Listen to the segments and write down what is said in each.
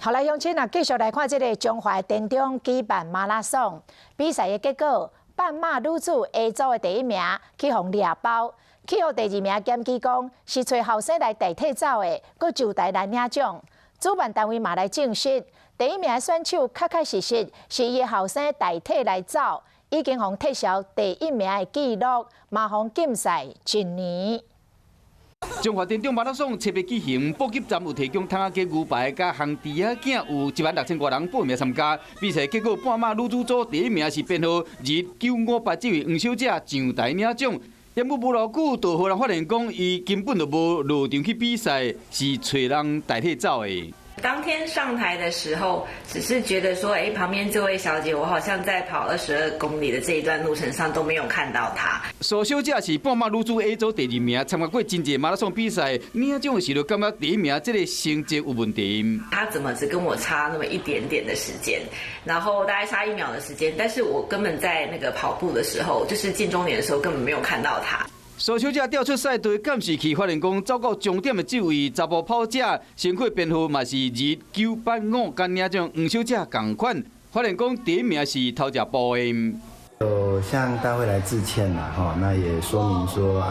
好来，乡亲啊，继续来看这个中华田中举办马拉松比赛的结果。半马女子 A 组的第一名去互掠包，去互第二名检举讲是找后生来代替走的，佮就台来领奖。主办单位嘛来证实，第一名的选手确实是伊的后生代替来走，已经互撤销第一名的纪录，嘛互禁赛1年。 中华田中马拉松特别举行，补给站有提供汤仔鸡、牛排甲烘猪仔囝，有16000多人报名参加。比赛结果，半马女子组第一名是编号2958这位黄小姐上台领奖。也无偌久，就有人发现讲，伊根本就无落场去比赛，是找人代替走的。 当天上台的时候，只是觉得说，旁边这位小姐，我好像在跑22公里的这一段路程上都没有看到她。苏小姐是半马女子 A 组第2名，参加过真济马拉松比赛，领奖的时候感觉第一名这个成绩有问题。她怎么只跟我差那么一点点的时间，然后大概差1秒的时间，但是我根本在那个跑步的时候，就是进终点的时候，根本没有看到她。 苏小姐调出赛队监视器，发现讲走到终点的这位查甫跑者，身躯编号嘛是2985，跟领奖黄小姐同款。发现讲第一名是头一步的。有向大会来致歉啦，哈，那也说明说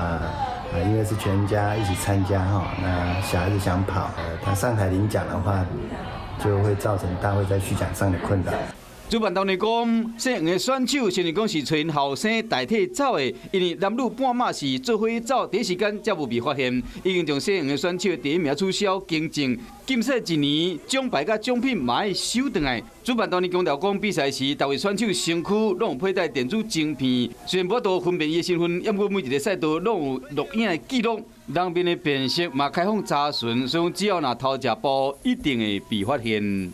因为是全家一起参加哈，那小孩子想跑，他上台领奖的话，就会造成大会在续奖上的困难。 主办单位讲，姓黄的选手虽然讲是找后生代替走的，因为男女半马是做伙走，第一时间才无被发现，已经将姓黄的选手第一名取消更正，禁赛1年，奖牌甲奖品嘛要收回来。主办单位强调讲，比赛时每位选手身躯拢有佩戴电子晶片，虽然无法度分辨伊的身份，也过每一个赛道拢有录影的记录，人面的辨识嘛开放查询，所以只要若头一步，一定会被发现。